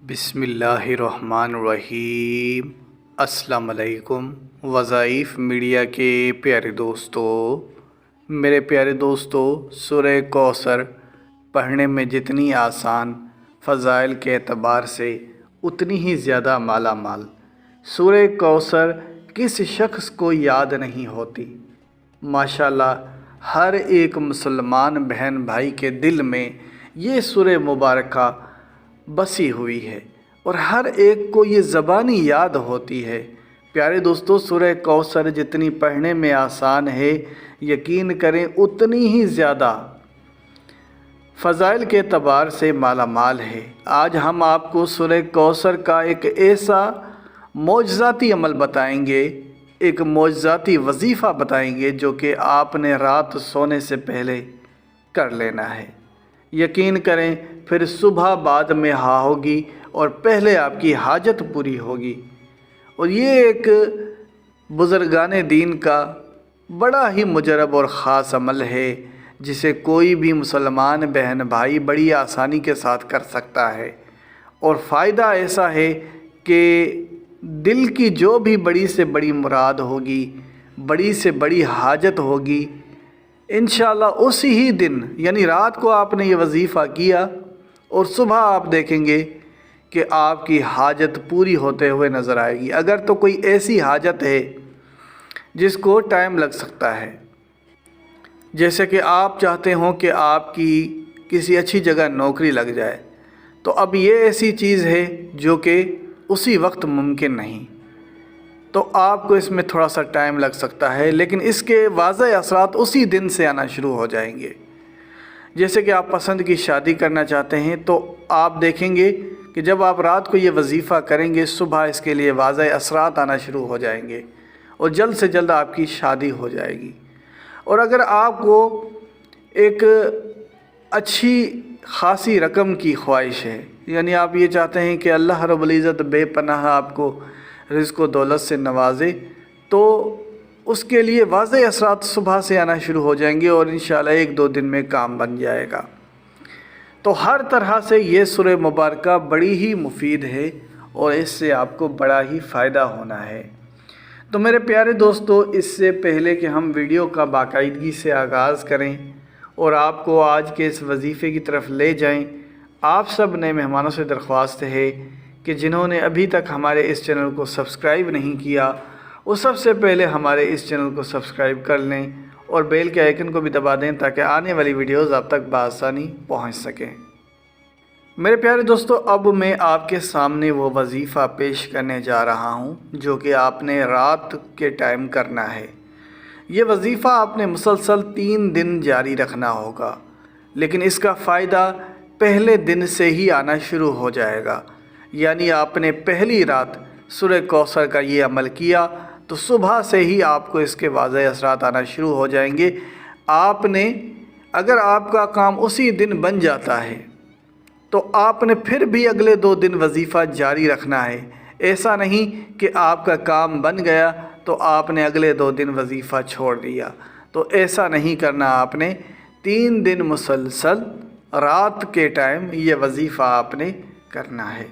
بسم اللہ الرحمن الرحیم۔ السلام علیکم وظائف میڈیا کے پیارے دوستو، میرے پیارے دوستو، سورہ کوثر پڑھنے میں جتنی آسان، فضائل کے اعتبار سے اتنی ہی زیادہ مالا مال۔ سورہ کوثر کس شخص کو یاد نہیں ہوتی؟ ماشاءاللہ ہر ایک مسلمان بہن بھائی کے دل میں یہ سورہ مبارکہ بسی ہوئی ہے اور ہر ایک کو یہ زبانی یاد ہوتی ہے۔ پیارے دوستو، سورہ کوثر جتنی پڑھنے میں آسان ہے، یقین کریں اتنی ہی زیادہ فضائل کے اعتبار سے مالا مال ہے۔ آج ہم آپ کو سورہ کوثر کا ایک ایسا معجزاتی عمل بتائیں گے، ایک معجزاتی وظیفہ بتائیں گے جو کہ آپ نے رات سونے سے پہلے کر لینا ہے۔ یقین کریں پھر صبح بعد میں ہاں ہوگی اور پہلے آپ کی حاجت پوری ہوگی۔ اور یہ ایک بزرگان دین کا بڑا ہی مجرب اور خاص عمل ہے جسے کوئی بھی مسلمان بہن بھائی بڑی آسانی کے ساتھ کر سکتا ہے، اور فائدہ ایسا ہے کہ دل کی جو بھی بڑی سے بڑی مراد ہوگی، بڑی سے بڑی حاجت ہوگی، انشاءاللہ اسی ہی دن یعنی رات کو آپ نے یہ وظیفہ کیا اور صبح آپ دیکھیں گے کہ آپ کی حاجت پوری ہوتے ہوئے نظر آئے گی۔ اگر تو کوئی ایسی حاجت ہے جس کو ٹائم لگ سکتا ہے، جیسے کہ آپ چاہتے ہوں کہ آپ کی کسی اچھی جگہ نوکری لگ جائے، تو اب یہ ایسی چیز ہے جو کہ اسی وقت ممکن نہیں، تو آپ کو اس میں تھوڑا سا ٹائم لگ سکتا ہے، لیکن اس کے واضح اثرات اسی دن سے آنا شروع ہو جائیں گے۔ جیسے کہ آپ پسند کی شادی کرنا چاہتے ہیں تو آپ دیکھیں گے کہ جب آپ رات کو یہ وظیفہ کریں گے، صبح اس کے لیے واضح اثرات آنا شروع ہو جائیں گے اور جلد سے جلد آپ کی شادی ہو جائے گی۔ اور اگر آپ کو ایک اچھی خاصی رقم کی خواہش ہے، یعنی آپ یہ چاہتے ہیں کہ اللہ رب العزت بے پناہ آپ کو رزق و دولت سے نوازے، تو اس کے لیے واضح اثرات صبح سے آنا شروع ہو جائیں گے اور انشاءاللہ ایک دو دن میں کام بن جائے گا۔ تو ہر طرح سے یہ سورہ مبارکہ بڑی ہی مفید ہے اور اس سے آپ کو بڑا ہی فائدہ ہونا ہے۔ تو میرے پیارے دوستو، اس سے پہلے کہ ہم ویڈیو کا باقاعدگی سے آغاز کریں اور آپ کو آج کے اس وظیفے کی طرف لے جائیں، آپ سب نئے مہمانوں سے درخواست ہے کہ جنہوں نے ابھی تک ہمارے اس چینل کو سبسکرائب نہیں کیا، وہ سب سے پہلے ہمارے اس چینل کو سبسکرائب کر لیں اور بیل کے آئیکن کو بھی دبا دیں تاکہ آنے والی ویڈیوز آپ تک بآسانی پہنچ سکیں۔ میرے پیارے دوستو، اب میں آپ کے سامنے وہ وظیفہ پیش کرنے جا رہا ہوں جو کہ آپ نے رات کے ٹائم کرنا ہے۔ یہ وظیفہ آپ نے مسلسل 3 دن جاری رکھنا ہوگا، لیکن اس کا فائدہ پہلے دن سے ہی آنا شروع ہو جائے گا۔ یعنی آپ نے پہلی رات سورہ کوثر کا یہ عمل کیا تو صبح سے ہی آپ کو اس کے واضح اثرات آنا شروع ہو جائیں گے۔ اگر آپ کا کام اسی دن بن جاتا ہے تو آپ نے پھر بھی اگلے 2 دن وظیفہ جاری رکھنا ہے۔ ایسا نہیں کہ آپ کا کام بن گیا تو آپ نے اگلے 2 دن وظیفہ چھوڑ دیا، تو ایسا نہیں کرنا۔ آپ نے 3 دن مسلسل رات کے ٹائم یہ وظیفہ آپ نے کرنا ہے۔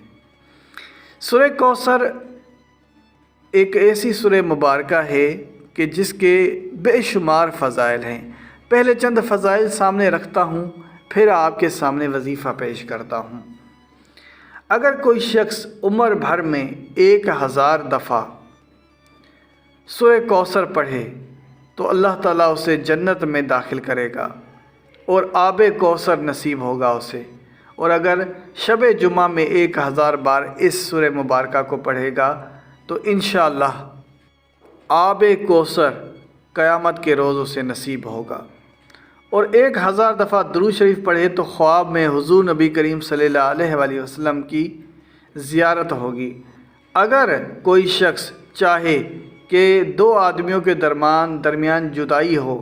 سورہ کوثر ایک ایسی سورہ مبارکہ ہے کہ جس کے بے شمار فضائل ہیں۔ پہلے چند فضائل سامنے رکھتا ہوں، پھر آپ کے سامنے وظیفہ پیش کرتا ہوں۔ اگر کوئی شخص عمر بھر میں 1000 دفعہ سورہ کوثر پڑھے تو اللہ تعالیٰ اسے جنت میں داخل کرے گا اور آب کوثر نصیب ہوگا اسے۔ اور اگر شب جمعہ میں 1000 بار اس سورہ مبارکہ کو پڑھے گا تو انشاءاللہ آب کوثر قیامت کے روز اسے نصیب ہوگا۔ اور 1000 دفعہ درود شریف پڑھے تو خواب میں حضور نبی کریم صلی اللہ علیہ وآلہ وسلم کی زیارت ہوگی۔ اگر کوئی شخص چاہے کہ 2 آدمیوں کے درمیان جدائی ہو،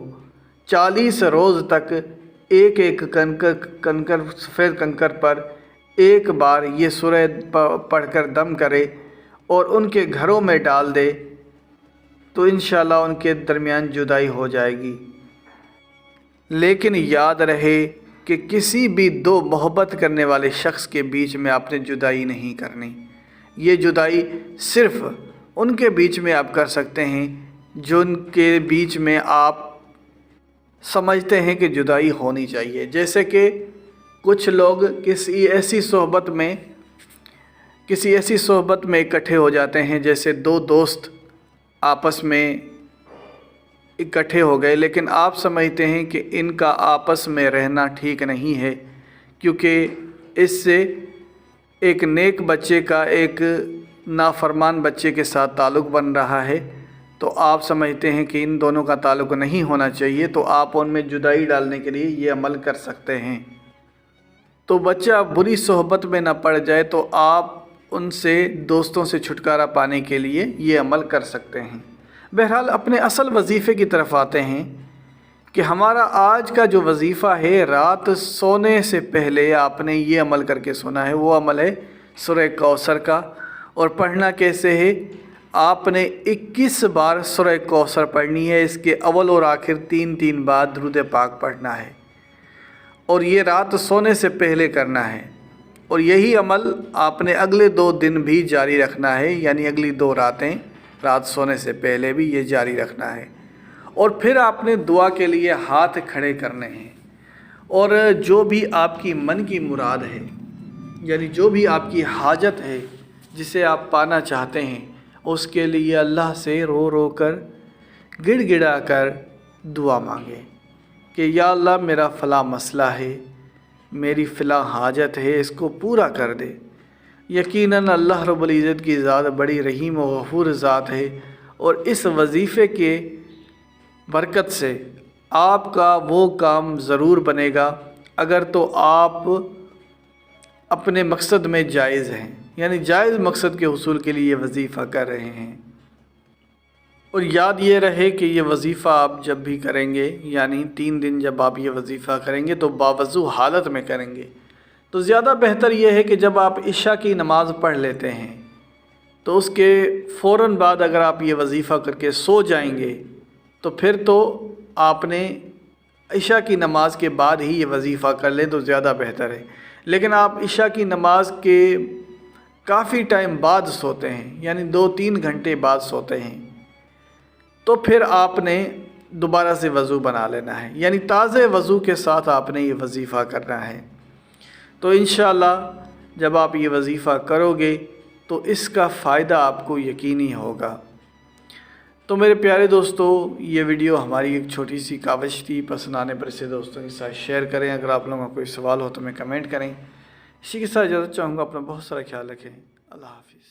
40 روز تک ایک سفید کنکر پر ایک بار یہ سورہ پڑھ کر دم کرے اور ان کے گھروں میں ڈال دے تو انشاءاللہ ان کے درمیان جدائی ہو جائے گی۔ لیکن یاد رہے کہ کسی بھی دو محبت کرنے والے شخص کے بیچ میں آپ نے جدائی نہیں کرنی۔ یہ جدائی صرف ان کے بیچ میں آپ کر سکتے ہیں جو ان کے بیچ میں آپ سمجھتے ہیں کہ جدائی ہونی چاہیے۔ جیسے کہ کچھ لوگ کسی ایسی صحبت میں اکٹھے ہو جاتے ہیں، جیسے دو دوست آپس میں اکٹھے ہو گئے، لیکن آپ سمجھتے ہیں کہ ان کا آپس میں رہنا ٹھیک نہیں ہے، کیونکہ اس سے ایک نیک بچے کا ایک نافرمان بچے کے ساتھ تعلق بن رہا ہے، تو آپ سمجھتے ہیں کہ ان دونوں کا تعلق نہیں ہونا چاہیے، تو آپ ان میں جدائی ڈالنے کے لیے یہ عمل کر سکتے ہیں۔ تو بچہ بری صحبت میں نہ پڑ جائے تو آپ ان سے دوستوں سے چھٹکارا پانے کے لیے یہ عمل کر سکتے ہیں۔ بہرحال اپنے اصل وظیفے کی طرف آتے ہیں کہ ہمارا آج کا جو وظیفہ ہے، رات سونے سے پہلے آپ نے یہ عمل کر کے سونا ہے۔ وہ عمل ہے سورہ کوثر کا، اور پڑھنا کیسے ہے؟ آپ نے 21 بار سورہ کوثر پڑھنی ہے۔ اس کے اول اور آخر 3 بار درود پاک پڑھنا ہے، اور یہ رات سونے سے پہلے کرنا ہے، اور یہی عمل آپ نے اگلے 2 دن بھی جاری رکھنا ہے، یعنی اگلی 2 راتیں رات سونے سے پہلے بھی یہ جاری رکھنا ہے۔ اور پھر آپ نے دعا کے لیے ہاتھ کھڑے کرنے ہیں، اور جو بھی آپ کی من کی مراد ہے، یعنی جو بھی آپ کی حاجت ہے جسے آپ پانا چاہتے ہیں، اس کے لیے اللہ سے رو رو کر گڑ گڑا کر دعا مانگیں کہ یا اللہ میرا فلاں مسئلہ ہے، میری فلاں حاجت ہے، اس کو پورا کر دے۔ یقیناً اللہ رب العزت کی ذات بڑی رحیم و غفور ذات ہے، اور اس وظیفے کے برکت سے آپ کا وہ کام ضرور بنے گا اگر تو آپ اپنے مقصد میں جائز ہیں، یعنی جائز مقصد کے حصول کے لیے یہ وظیفہ کر رہے ہیں۔ اور یاد یہ رہے کہ یہ وظیفہ آپ جب بھی کریں گے، یعنی 3 دن جب آپ یہ وظیفہ کریں گے تو باوضو حالت میں کریں گے، تو زیادہ بہتر یہ ہے کہ جب آپ عشاء کی نماز پڑھ لیتے ہیں تو اس کے فوراً بعد اگر آپ یہ وظیفہ کر کے سو جائیں گے تو پھر تو آپ نے عشاء کی نماز کے بعد ہی یہ وظیفہ کر لیں تو زیادہ بہتر ہے۔ لیکن آپ عشاء کی نماز کے کافی ٹائم بعد سوتے ہیں، یعنی 2-3 گھنٹے بعد سوتے ہیں، تو پھر آپ نے دوبارہ سے وضو بنا لینا ہے، یعنی تازہ وضو کے ساتھ آپ نے یہ وظیفہ کرنا ہے۔ تو انشاءاللہ جب آپ یہ وظیفہ کرو گے تو اس کا فائدہ آپ کو یقینی ہوگا۔ تو میرے پیارے دوستو، یہ ویڈیو ہماری ایک چھوٹی سی کاوش تھی، پسند آنے پر اسے دوستوں کے ساتھ شیئر کریں۔ اگر آپ لوگوں کا کوئی سوال ہو تو میں کمنٹ کریں۔ اسی کے ساتھ اجازت چاہوں گا، اپنا بہت سارا خیال رکھیں۔ اللہ حافظ۔